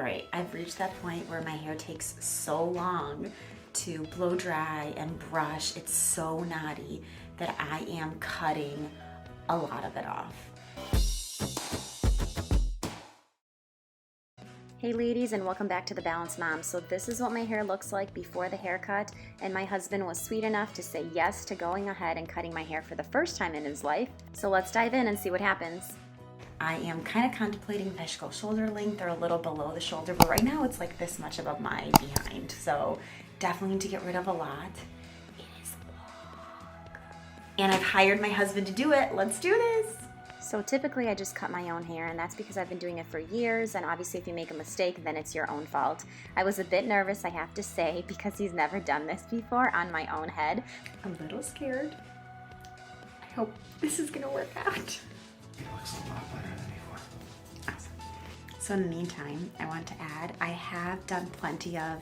right, I've reached that point where my hair takes so long to blow dry and brush. It's so knotty that I am cutting a lot of it off. Hey ladies, and welcome back to The Balanced Mom. So this is what my hair looks like before the haircut, and my husband was sweet enough to say yes to going ahead and cutting my hair for the first time in his life. So let's dive in and see what happens. I am kind of contemplating if I should go shoulder length or a little below the shoulder, but right now it's like this much above my behind. So definitely need to get rid of a lot. It is long. And I've hired my husband to do it. Let's do this. So typically I just cut my own hair, and that's because I've been doing it for years, and obviously if you make a mistake, then it's your own fault. I was a bit nervous, I have to say, because he's never done this before on my own head. I'm a little scared. I hope this is gonna work out. It looks a lot better than before. Awesome. So in the meantime, I want to add, I have done plenty of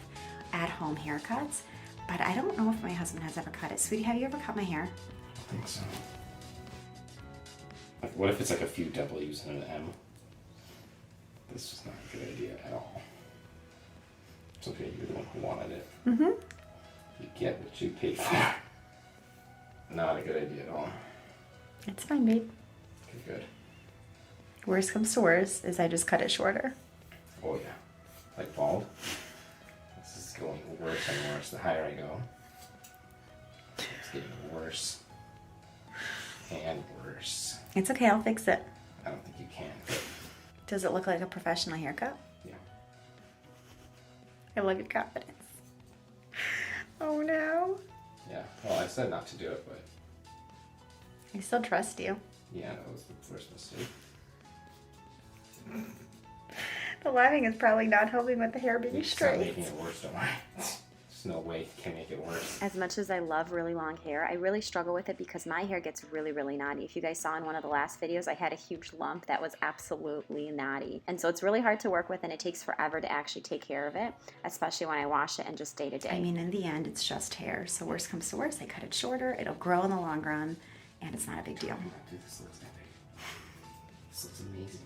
at-home haircuts, but I don't know if my husband has ever cut it. Sweetie, have you ever cut my hair? I think so. What if it's like a few W's and an M? This is not a good idea at all. It's okay, you're the one who wanted it. Mm-hmm. You get what you paid for. Not a good idea at all. It's fine, babe. Okay, good. Worst comes to worst is I just cut it shorter. Oh yeah. Like bald. This is going worse and worse the higher I go. It's getting worse and worse. It's okay, I'll fix it. I don't think you can. But Does it look like a professional haircut? yeah. I love your confidence. Oh no. Yeah. Well, I said not to do it, but I still trust you. yeah, that was the first mistake. The lighting is probably not helping with the hair being It's not straight. making it worse, don't worry. There's no way it can make it worse. As much as I love really long hair, I really struggle with it because my hair gets really, really knotty. If you guys saw in one of the last videos, I had a huge lump that was absolutely knotty. And so it's really hard to work with, and it takes forever to actually take care of it, especially when I wash it and just day to day. I mean, in the end, it's just hair. So worst comes to worst, I cut it shorter. It'll grow in the long run, and it's not a big deal. Dude, this looks epic. This looks amazing.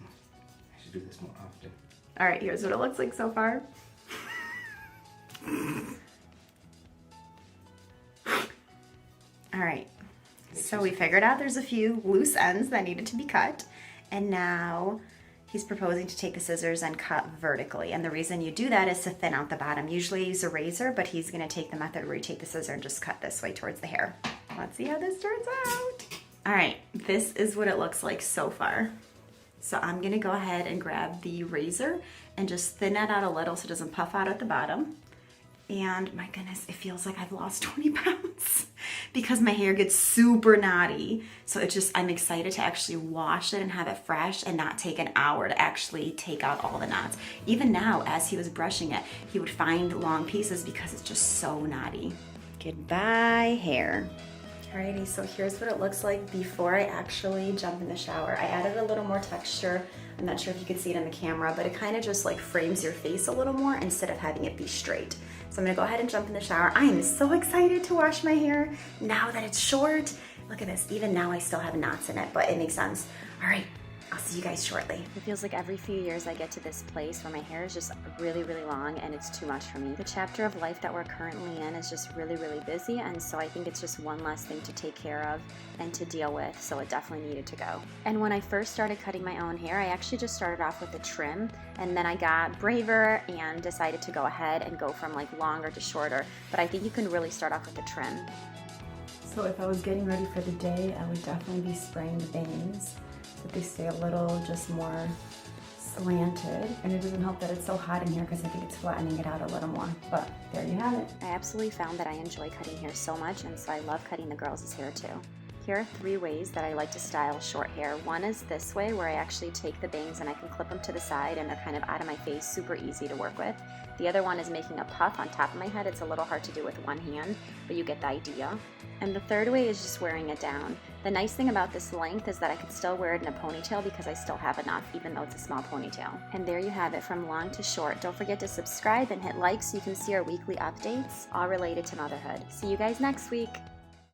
I should do this more often. All right, here's what it looks like so far. All right, so we figured out there's a few loose ends that needed to be cut, and now he's proposing to take the scissors and cut vertically. And the reason you do that is to thin out the bottom. Usually I use a razor, but he's gonna take the method where you take the scissor and just cut this way towards the hair. Let's see how this turns out. All right, this is what it looks like so far. So I'm gonna go ahead and grab the razor and just thin that out a little so it doesn't puff out at the bottom. And my goodness, it feels like I've lost 20 pounds because my hair gets super knotty. So it's just, I'm excited to actually wash it and have it fresh and not take an hour to actually take out all the knots. Even now, as he was brushing it, he would find long pieces because it's just so knotty. Goodbye, hair. Alrighty, so here's what it looks like before I actually jump in the shower. I added a little more texture. I'm not sure if you can see it in the camera, but it kind of just like frames your face a little more instead of having it be straight. So I'm gonna go ahead and jump in the shower. I am so excited to wash my hair now that it's short. Look at this, even now I still have knots in it, but it makes sense. All right, I'll see you guys shortly. It feels like every few years I get to this place where my hair is just really, really long and it's too much for me. The chapter of life that we're currently in is just really, really busy, and so I think it's just one less thing to take care of and to deal with, so it definitely needed to go. And when I first started cutting my own hair, I actually just started off with a trim, and then I got braver and decided to go ahead and go from like longer to shorter, but I think you can really start off with a trim. So if I was getting ready for the day, I would definitely be spraying the bangs so that they stay a little just more slanted. And it doesn't help that it's so hot in here because I think it's flattening it out a little more. But there you have it. I absolutely found that I enjoy cutting hair so much, and so I love cutting the girls' hair too. Here are 3 ways that I like to style short hair. One is this way, where I actually take the bangs and I can clip them to the side and they're kind of out of my face, super easy to work with. The other one is making a puff on top of my head. It's a little hard to do with one hand, but you get the idea. And the third way is just wearing it down. The nice thing about this length is that I could still wear it in a ponytail because I still have enough, even though it's a small ponytail. And there you have it, from long to short. Don't forget to subscribe and hit like so you can see our weekly updates, all related to motherhood. See you guys next week.